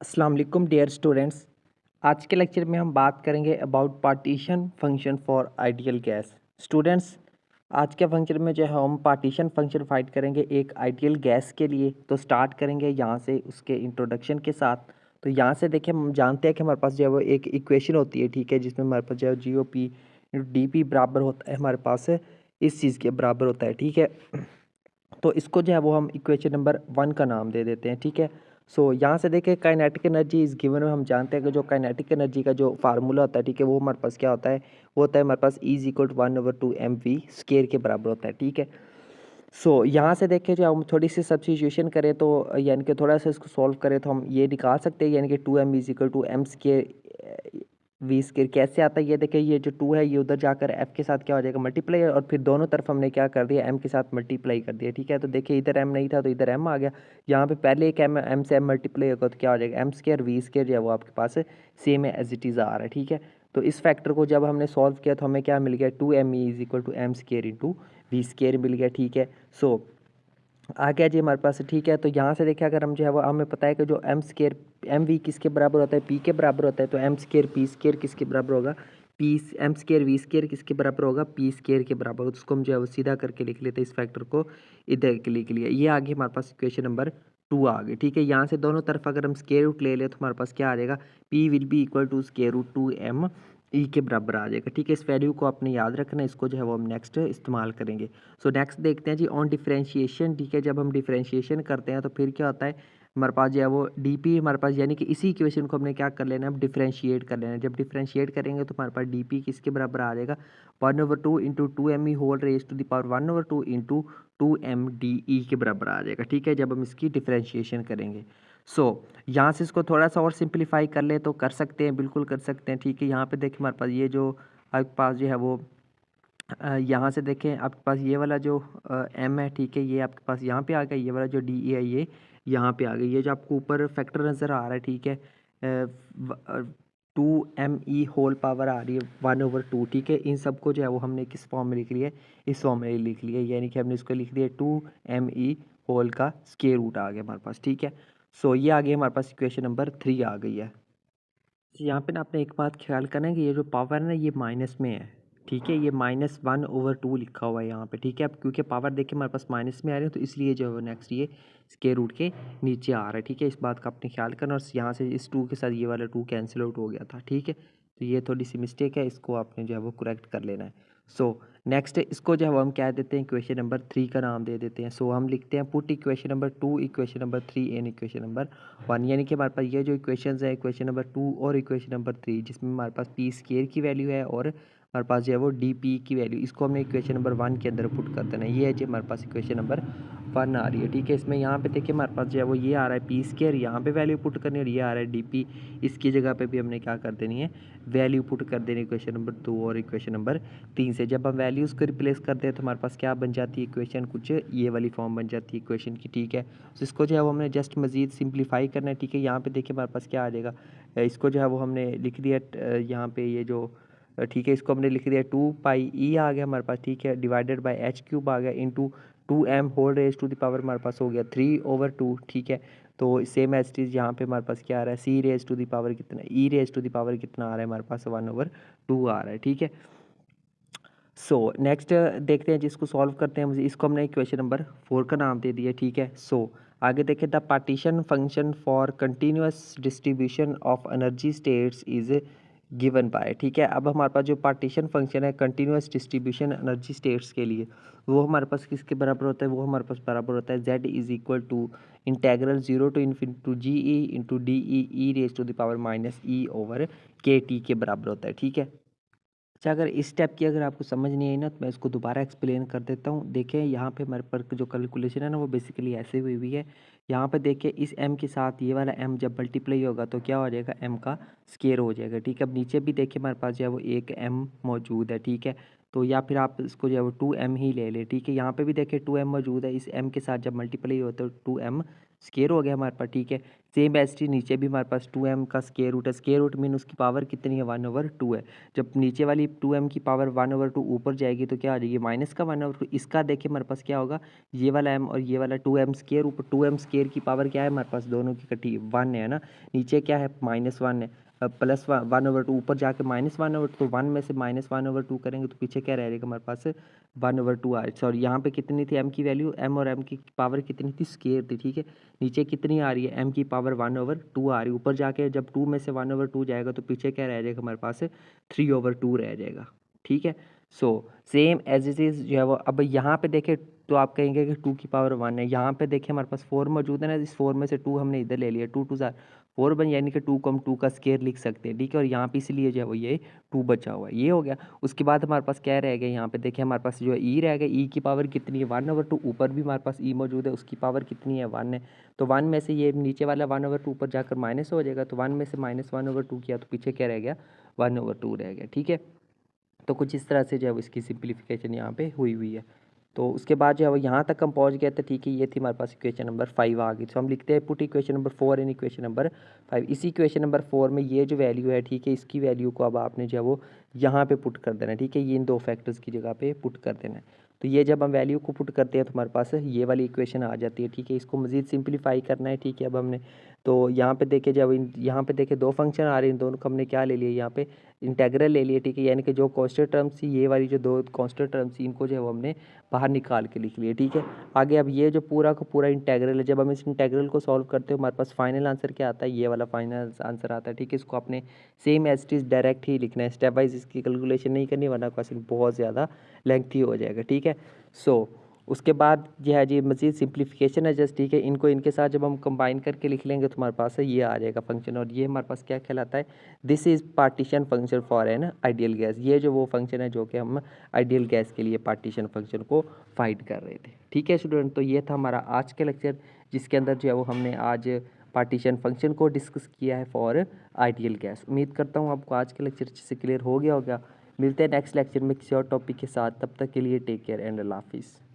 अस्सलाम वालेकुम dear students. आज के लेक्चर में हम बात करेंगे about partition function for ideal gas. Students, आज के फंक्शन में जो है हम पार्टीशन फंक्शन फाइंड करेंगे एक आइडियल गैस के लिए। तो स्टार्ट करेंगे यहाँ से उसके इंट्रोडक्शन के साथ। तो यहाँ से देखिए हम जानते हैं कि हमारे पास जो है वो एक इक्वेशन होती है, ठीक है, जिसमें हमारे पास जो है जी ओ पी डी पी बराबर होता है, हमारे पास इस चीज़ के बराबर होता है, ठीक है। तो इसको जो है वो हम इक्वेशन नंबर 1 का नाम दे देते हैं, ठीक है। सो यहाँ से देखिए काइनेटिक एनर्जी इज गिवन में हम जानते हैं कि जो काइनेटिक एनर्जी का जो फार्मूला होता है, ठीक है, वो हमारे पास क्या होता है, वो होता है हमारे पास is equal to 1/2 mv square के बराबर होता है, ठीक है। सो यहाँ से देखें जो हम थोड़ी सी सब्स्टिट्यूशन करें तो यानी कि थोड़ा सा इसको सॉल्व करें तो हम ये निकाल सकते हैं, यानी कि 2m is equal to M square V square कैसे आता है। ये देखिए ये जो 2 है ये उधर जाकर f के साथ क्या हो जाएगा, मल्टीप्लाई, और फिर दोनों तरफ हमने क्या कर दिया, m के साथ मल्टीप्लाई कर दिया, ठीक है। तो देखिए इधर m नहीं था तो इधर m आ गया। यहाँ पे पहले एक m से m मल्टीप्लाई होगा तो क्या हो जाएगा, एम स्केयर वी स्केयर जो है वो आपके पास सेम है एज इट इज़ आ रहा है, ठीक है। तो इस फैक्टर को जब हमने सॉल्व किया तो हमें क्या मिल गया, 2m is equal to M square into V square मिल गया, ठीक है। सो आ गया जी हमारे पास, ठीक है। तो यहाँ से देखिए अगर हम जो है वो हमें पता है कि जो एम स्केयर एम वी किसके बराबर होता है, पी के बराबर होता है, तो एम स्केयर पी स्केयर किसके बराबर होगा, P M square V square किसके बराबर होगा, पी स्केयर के बराबर होगा। तो उसको हम जो है वो सीधा करके लिख लेते हैं, इस फैक्टर को इधर के लिख लिया। ये आ गई हमारे पास इक्वेशन नंबर 2 आ गई, ठीक है। यहाँ से दोनों तरफ अगर हम स्केयर रूट ले लें तो हमारे पास क्या आ जाएगा, P will be equal to square root 2m E के बराबर आ जाएगा, ठीक है। इस वैल्यू को आपने याद रखना है, इसको जो है वो हम नेक्स्ट इस्तेमाल करेंगे। सो नेक्स्ट देखते हैं जी ऑन डिफरेंशिएशन, ठीक है। जब हम डिफरेंशिएशन करते हैं तो फिर क्या होता है, हमारे पास जो है वो डी पी हमारे पास, यानी कि इसी इक्वेशन को हमने क्या कर लेना है, अब डिफरेंशिएट कर लेना है। जब डिफरेंशिएट करेंगे तो हमारे पास डी पी किसके बराबर आ जाएगा, 1/2 into 2m E whole raise to the power 1/2 into 2m D E के बराबर आ जाएगा, ठीक है, जब हम इसकी डिफरेंशिएशन करेंगे। सो यहाँ से इसको थोड़ा सा और सिंप्लीफाई कर ले तो कर सकते हैं, बिल्कुल कर सकते हैं, ठीक है। यहाँ पे देखिए हमारे पास ये जो आपके पास जो है वो यहाँ से देखें आपके पास ये वाला जो m है, ठीक है, ये आपके पास यहाँ पे आ गया, ये वाला जो डी ए है ये यहाँ पे आ गई। ये जो आपको ऊपर फैक्टर नज़र आ रहा है, ठीक है, 2m ई होल पावर आ रही है 1/2, ठीक है। इन सबको जो है वो हमने किस फॉर्म में लिख लिया है, इस फॉर्म में लिख लिया है, यानी कि हमने इसको लिख दिया 2m ई होल का स्क्वायर रूट आ गया हमारे पास, ठीक है। सो ये आ गया हमारे पास इक्वेशन नंबर 3 आ गई है। यहाँ पे ना आपने एक बात ख्याल करना है कि ये जो पावर है ना ये माइनस में है, ठीक है, ये -1/2 लिखा हुआ है यहाँ पे, ठीक है। अब क्योंकि पावर देखिए हमारे पास माइनस में आ रही है तो इसलिए जो है नेक्स्ट ये स्क्वायर रूट के नीचे आ रहा है, ठीक है। इस बात का आपने ख्याल करना, और यहाँ से इस 2 के साथ ये वाला 2 कैंसिल आउट हो गया था, ठीक है। तो ये थोड़ी सी मिस्टेक है, इसको आपने जो है वो करेक्ट कर लेना है। सो नेक्स्ट इसको जो है वो हम क्या देते हैं, इक्वेशन नंबर 3 का नाम दे देते हैं। सो हम लिखते हैं put equation number 2 equation number 3 and equation number 1, यानी कि हमारे पास ये जो इक्वेशंस है इक्वेशन नंबर 2 और इक्वेशन नंबर 3, जिसमें हमारे पास पी स्केयर की वैल्यू है और हमारे पास जो है वो डी पी की वैल्यू, इसको हमने इक्वेशन नंबर 1 के अंदर पुट कर देना है। ये है जी हमारे पास इक्वेशन नंबर 1 आ रही है, ठीक है। इसमें यहाँ पे देखिए हमारे पास जो है वो ये आ रहा है पी स्केयर, यहाँ पे वैल्यू पुट करनी है, और ये आ रहा है डी पी, इसकी जगह पे भी हमने क्या कर देनी है, वैल्यू पुट कर देनी है इक्वेशन नंबर 2 और इक्वेशन नंबर 3 से। जब हम वैल्यूज़ को रिप्लेस करते हैं तो हमारे पास क्या बन जाती है इक्वेशन, कुछ ये वाली फॉर्म बन जाती है इक्वेशन की, ठीक है। तो इसको जो है वो हमने जस्ट मज़ीद सिंप्लीफाई करना है, ठीक है। यहाँ पे देखिए हमारे पास क्या आ जाएगा, इसको जो है वो हमने लिख दिया यहाँ पे ये जो ठीक है, इसको हमने लिख दिया 2 पाई आ गया हमारे पास, ठीक है, डिवाइडेड बाई h³ आ गया into 2m whole raise to the power हमारे पास हो गया 3/2, ठीक है। तो सेम एज इट इज़ यहाँ पे हमारे पास क्या आ रहा है, c raise to the power कितना, e raise to the power कितना आ रहा है हमारे पास 1/2 आ रहा है, ठीक है। सो नेक्स्ट देखते हैं जिसको सॉल्व करते हैं, इसको हमने इक्वेशन नंबर 4 का नाम दे दिया, ठीक है। सो आगे देखें, the partition function for continuous distribution of energy states is given by, ठीक है। अब हमारे पास जो पार्टीशन फंक्शन है कंटिन्यूस डिस्ट्रीब्यूशन एनर्जी स्टेट्स के लिए, वो हमारे पास किसके बराबर होता है, वो हमारे पास बराबर होता है z is equal to integral 0 to infinity G E into D E raise to the power -e/kt के बराबर होता है, ठीक है। अच्छा, अगर इस स्टेप की अगर आपको समझ नहीं आई ना तो मैं इसको दोबारा एक्सप्लेन कर देता हूँ। देखिए यहाँ पे हमारे पर जो कैलकुलेशन है ना वो बेसिकली ऐसे हुई हुई है। यहाँ पे देखिए इस m के साथ ये वाला m जब मल्टीप्लाई होगा तो क्या हो जाएगा, m का स्केयर हो जाएगा, ठीक है। अब नीचे भी देखिए हमारे पास जो है वो एक m मौजूद है, ठीक है। तो या फिर आप इसको जो है वो 2m ही ले लें, ठीक है। यहाँ पे भी देखिए 2m मौजूद है, इस m के साथ जब मल्टीप्लाई होता है तो 2m स्केयर हो गया हमारे पास, ठीक है। सेम एज टी नीचे भी हमारे पास 2m का स्केयर रूट है। स्केयर रूट मीन उसकी पावर कितनी है, 1/2 है। जब नीचे वाली 2m की पावर 1/2 ऊपर जाएगी तो क्या आ जाएगी, माइनस का 1/2। इसका देखिए हमारे पास क्या होगा, ये वाला m और ये वाला 2m स्केयर, ऊपर 2m स्केयर की पावर क्या है हमारे पास, दोनों की इकट्ठी 1 है ना। नीचे क्या है, -1 है, प्लस 1/2 ऊपर जाके -1/2, तो 1 में से -1/2 करेंगे तो पीछे क्या रह जाएगा हमारे पास, 1/2 आ। सॉरी, यहाँ पे कितनी थी m की वैल्यू, m और m की पावर कितनी थी, स्केयर थी, ठीक है। नीचे कितनी आ रही है, m की पावर 1/2 आ रही है। ऊपर जाके जब 2 में से 1/2 जाएगा तो पीछे क्या रह जाएगा हमारे पास, 3/2 रह जाएगा, ठीक है। So same as it is जो है वो, अब यहाँ पे देखें तो आप कहेंगे कि 2 की पावर 1 है। यहाँ पे देखिए हमारे पास 4 मौजूद है ना, इस 4 में से 2 हमने इधर ले लिया, 2 2 4 बन, यानी कि 2 को हम 2 का स्केयर लिख सकते हैं, ठीक है। और यहाँ पे इसलिए जो है वो ये 2 बचा हुआ है, ये हो गया। उसके बाद हमारे पास क्या रह गया, यहाँ पे देखिए हमारे पास जो है ई रह गया। ई की पावर कितनी है, 1/2। ऊपर भी हमारे पास ई मौजूद है, उसकी पावर कितनी है, 1 है। तो 1 में से ये नीचे वाला 1/2 ऊपर जाकर माइनस हो जाएगा, तो 1 में से -1/2 किया तो पीछे क्या रह गया, 1/2 रह गया, ठीक है। तो कुछ इस तरह से जो है वो इसकी सिंप्लीफिकेशन यहाँ पे हुई हुई है। तो उसके बाद जो है वो यहाँ तक हम पहुँच गए थे, ठीक है। ये थी हमारे पास इक्वेशन नंबर 5 आ गई। तो हम लिखते हैं put equation number 4 in equation number 5। इसी इक्वेशन नंबर 4 में ये जो वैल्यू है, ठीक है, इसकी वैल्यू को अब आपने जो है वो यहाँ पे पुट कर देना है, ठीक है। ये इन दो फैक्टर्स की जगह पे पुट कर देना है। तो ये जब हम वैल्यू को पुट करते हैं तो हमारे पास ये वाली इक्वेशन आ जाती है, ठीक है। इसको मज़ीद सिंप्लीफाई करना है, ठीक है। अब हमने तो यहाँ पे देखे, जब यहाँ पे देखे दो फंक्शन आ रहे हैं, इन दोनों को हमने क्या ले लिया, यहाँ पे इंटेग्रल ले लिए, ठीक है। यानी कि जो कांस्टेंट टर्म्स थी, ये वाली जो दो कांस्टेंट टर्म्स थी, इनको जो है वो हमने बाहर निकाल के लिख लिए, ठीक है। आगे अब ये जो पूरा का पूरा इंटेग्रल है, जब हम इस इंटेग्रल को सॉल्व करते हो हमारे पास फाइनल आंसर क्या आता है, ये वाला फाइनल आंसर आता है, ठीक है। इसको आपने same as it is direct ही लिखना है, स्टेप वाइज इसकी कैलकुलेशन नहीं करनी, वरना क्वेश्चन बहुत ज़्यादा लेंथी हो जाएगा, ठीक है। सो उसके बाद जो है जी मज़ीद सिंप्लीफिकेशन है जस्ट, ठीक है। इनको इनके साथ जब हम कंबाइन करके लिख लेंगे तो हमारे पास है ये आ जाएगा फंक्शन। और ये हमारे पास क्या कहलाता है, this is partition function for an ideal gas. ये जो वो फंक्शन है जो कि हम आइडियल गैस के लिए पार्टीशन फंक्शन को फाइंड कर रहे थे, ठीक है स्टूडेंट। तो ये था हमारा आज के लेक्चर, जिसके अंदर जो है वो हमने आज पार्टीशन फंक्शन को डिस्कस किया है फॉर आइडियल गैस। उम्मीद करता हूँ आपको आज का लेक्चर अच्छे से क्लियर हो गया होगा। मिलते हैं नेक्स्ट लेक्चर में किसी और टॉपिक के साथ, तब तक के लिए टेक केयर एंड अल्लाह हाफिज़।